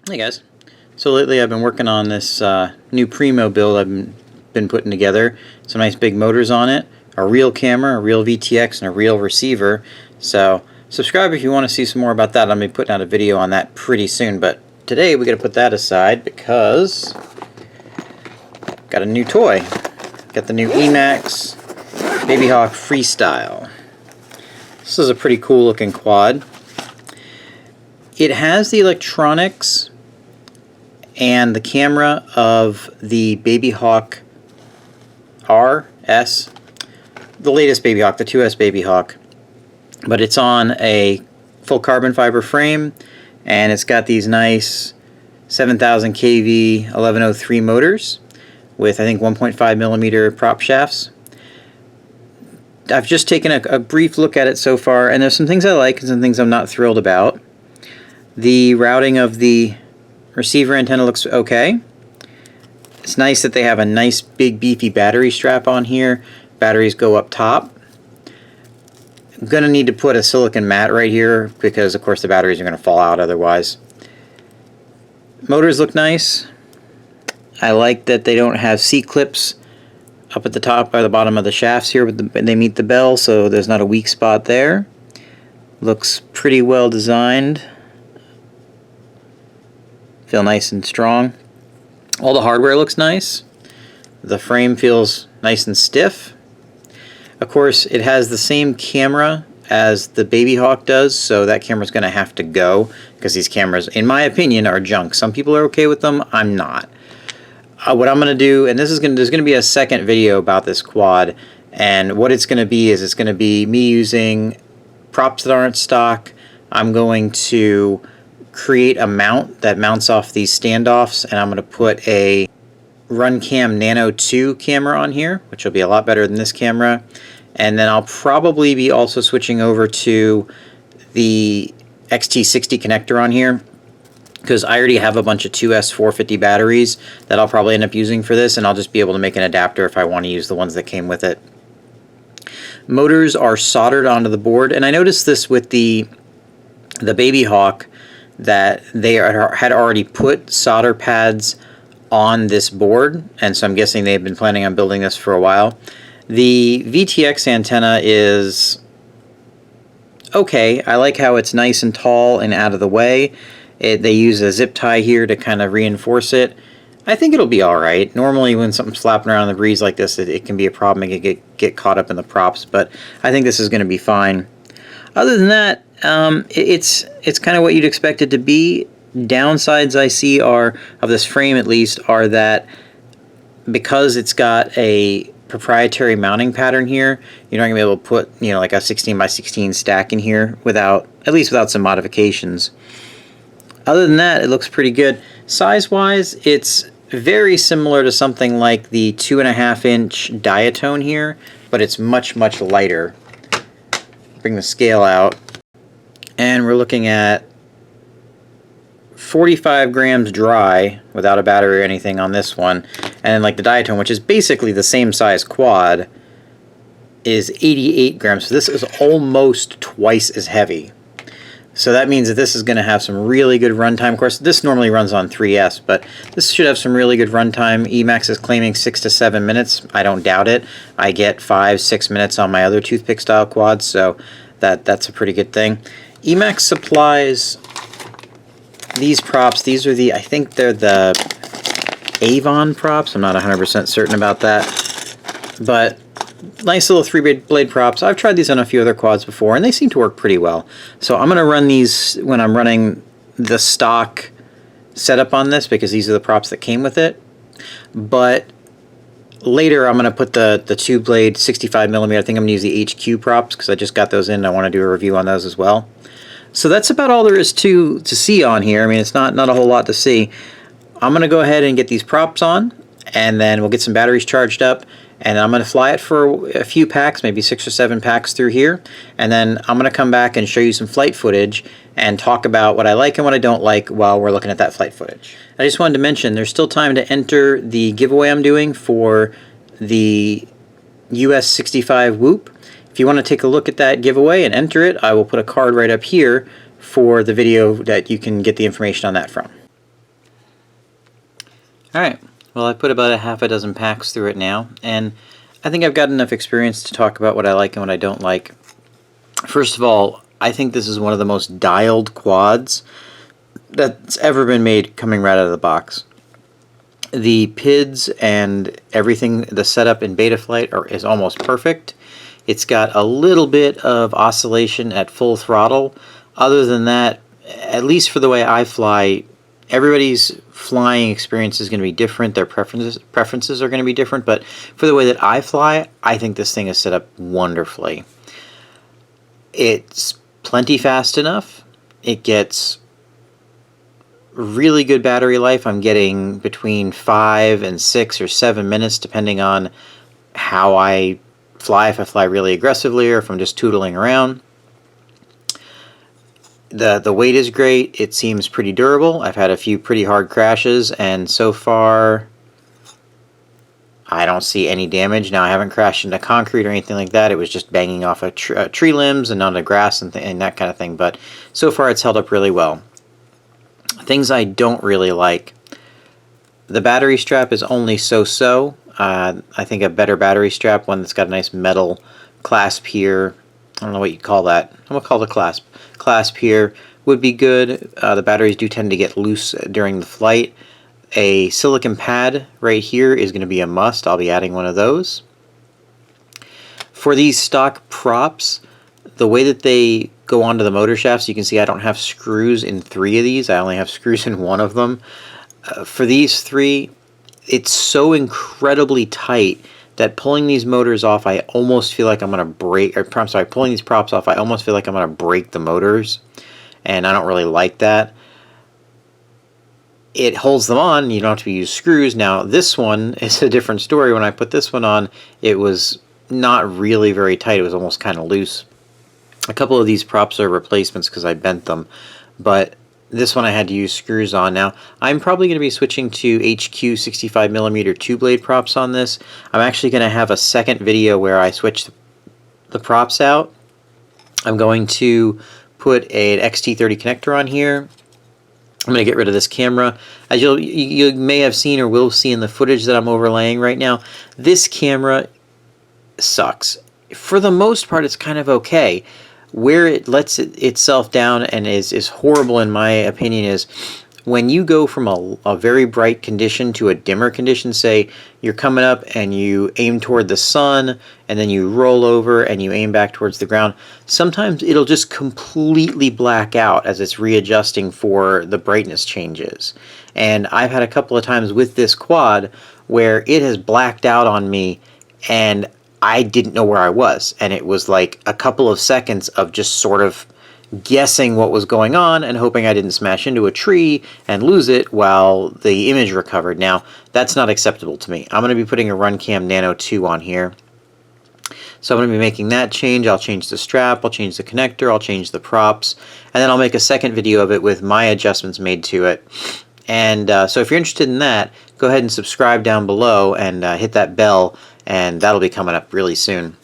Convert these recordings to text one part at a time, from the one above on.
Hey guys. So lately I've been working on this new Primo build been putting together. Some nice big motors on it, a real camera, a real VTX, and a real receiver. So subscribe if you want to see some more about that. I'm going to be putting out a video on that pretty soon. But today we got to put that aside because got a new toy. Got the new EMax Tinyhawk Freestyle. This is a pretty cool looking quad. It has the electronics and the camera of the Babyhawk RS, the latest Babyhawk, the 2S Babyhawk, but it's on a full carbon fiber frame, and it's got these nice 7000 kV 1103 motors with I think 1.5 millimeter prop shafts. I've just taken a brief look at it so far, and there's some things I like and some things I'm not thrilled about. The routing of the receiver antenna looks okay. It's nice that they have a nice big beefy battery strap on here. Batteries go up top. I'm going to need to put a silicon mat right here because of course the batteries are going to fall out otherwise. Motors look nice. I like that they don't have C-clips up at the top or the bottom of the shafts here, but they meet the bell, so there's not a weak spot there. Looks pretty well designed. Feel nice and strong. All the hardware looks nice. The frame feels nice and stiff. Of course, it has the same camera as the Babyhawk does, so that camera's going to have to go because these cameras, in my opinion, are junk. Some people are okay with them. I'm not. What I'm going to do, and there's going to be a second video about this quad, and what it's going to be is it's going to be me using props that aren't stock. I'm going to create a mount that mounts off these standoffs, and I'm going to put a Runcam Nano 2 camera on here, which will be a lot better than this camera. And then I'll probably be also switching over to the XT60 connector on here because I already have a bunch of 2S 450 batteries that I'll probably end up using for this, and I'll just be able to make an adapter if I want to use the ones that came with it. Motors are soldered onto the board, and I noticed this with the Babyhawk, that they had already put solder pads on this board, and so I'm guessing they've been planning on building this for a while. The VTX antenna is okay. I like how it's nice and tall and out of the way. They use a zip tie here to kind of reinforce it. I think it'll be alright. Normally when something's flapping around in the breeze like this, it can be a problem. It can get caught up in the props, but I think this is going to be fine. Other than that, it's kind of what you'd expect it to be. Downsides I see are, of this frame at least, are that because it's got a proprietary mounting pattern here, you're not going to be able to put, you know, like a 16 by 16 stack in here without some modifications. Other than that, it looks pretty good. Size-wise, it's very similar to something like the 2.5-inch Diatone here, but it's much, much lighter. Bring the scale out, and we're looking at 45 grams dry without a battery or anything on this one, and then like the Diatone, which is basically the same size quad, is 88 grams. So this is almost twice as heavy. So that means that this is going to have some really good runtime. Of course, this normally runs on 3S, but this should have some really good runtime. EMax is claiming 6 to 7 minutes. I don't doubt it. I get 5-6 minutes on my other toothpick style quads, so that's a pretty good thing. EMax supplies these props. These are I think they're the Avon props. I'm not 100% certain about that, but nice little 3-blade props. I've tried these on a few other quads before, and they seem to work pretty well. So I'm going to run these when I'm running the stock setup on this because these are the props that came with it. But later I'm going to put the 2-blade 65mm. I think I'm going to use the HQ props because I just got those in and I want to do a review on those as well. So that's about all there is to see on here. I mean, it's not a whole lot to see. I'm going to go ahead and get these props on, and then we'll get some batteries charged up, and I'm going to fly it for a few packs, maybe 6 or 7 packs through here, and then I'm going to come back and show you some flight footage and talk about what I like and what I don't like while we're looking at that flight footage. I just wanted to mention there's still time to enter the giveaway I'm doing for the US 65 Whoop. If you want to take a look at that giveaway and enter it, I will put a card right up here for the video that you can get the information on that from. Alright, well, I put about a half a dozen packs through it now, and I think I've got enough experience to talk about what I like and what I don't like. First of all, I think this is one of the most dialed quads that's ever been made coming right out of the box. The PIDs and everything, the setup in Betaflight is almost perfect. It's got a little bit of oscillation at full throttle. Other than that, at least for the way I fly, everybody's flying experience is going to be different. Their preferences are going to be different, but for the way that I fly, I think this thing is set up wonderfully. It's plenty fast enough. It gets really good battery life. I'm getting between 5 and 6 or 7 minutes depending on how I fly, if I fly really aggressively or if I'm just tootling around. The weight is great. It seems pretty durable. I've had a few pretty hard crashes, and so far I don't see any damage. Now, I haven't crashed into concrete or anything like that. It was just banging off of tree limbs and onto grass and that kind of thing, but so far it's held up really well. Things I don't really like. The battery strap is only so-so. I think a better battery strap, one that's got a nice metal clasp here, I don't know what you call that. I'm going to call it a clasp here, would be good. The batteries do tend to get loose during the flight. A silicon pad right here is going to be a must. I'll be adding one of those. For these stock props, the way that they go onto the motor shafts, you can see I don't have screws in 3 of these. I only have screws in 1 of them. For these 3, it's so incredibly tight that pulling these motors off, I almost feel like I'm going to break, or I'm sorry, pulling these props off, I almost feel like I'm going to break the motors, and I don't really like that. It holds them on, you don't have to use screws. Now, this one is a different story. When I put this one on, it was not really very tight. It was almost kind of loose. A couple of these props are replacements because I bent them, but this one I had to use screws on. Now, I'm probably going to be switching to HQ 65mm 2-blade props on this. I'm actually going to have a second video where I switch the props out. I'm going to put an XT30 connector on here. I'm going to get rid of this camera. As you may have seen or will see in the footage that I'm overlaying right now, this camera sucks. For the most part, it's kind of okay. Where it lets itself down and is horrible in my opinion is when you go from a very bright condition to a dimmer condition. Say you're coming up and you aim toward the sun and then you roll over and you aim back towards the ground. Sometimes it'll just completely black out as it's readjusting for the brightness changes. And I've had a couple of times with this quad where it has blacked out on me and I didn't know where I was, and it was like a couple of seconds of just sort of guessing what was going on and hoping I didn't smash into a tree and lose it while the image recovered. Now, that's not acceptable to me. I'm going to be putting a RunCam Nano 2 on here. So I'm going to be making that change. I'll change the strap, I'll change the connector, I'll change the props, and then I'll make a second video of it with my adjustments made to it. And so if you're interested in that, go ahead and subscribe down below and hit that bell, and that'll be coming up really soon.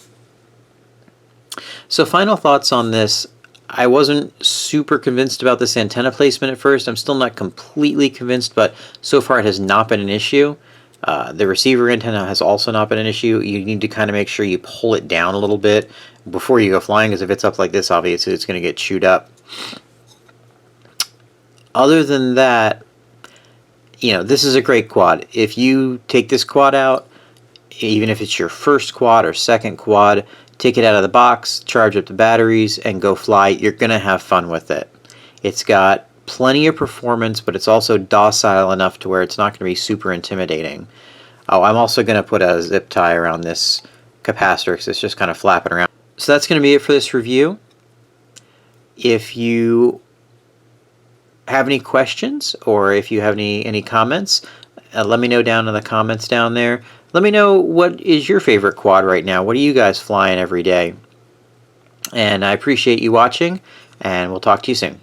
So final thoughts on this. I wasn't super convinced about this antenna placement at first. I'm still not completely convinced, but so far it has not been an issue. The receiver antenna has also not been an issue. You need to kind of make sure you pull it down a little bit before you go flying, because if it's up like this, obviously it's going to get chewed up. Other than that, you know, this is a great quad. If you take this quad out, even if it's your first quad or second quad, take it out of the box, charge up the batteries, and go fly. You're going to have fun with it. It's got plenty of performance, but it's also docile enough to where it's not going to be super intimidating. Oh, I'm also going to put a zip tie around this capacitor because it's just kind of flapping around. So that's going to be it for this review. If you have any questions or if you have any comments, let me know down in the comments down there. Let me know what is your favorite quad right now. What are you guys flying every day? And I appreciate you watching, and we'll talk to you soon.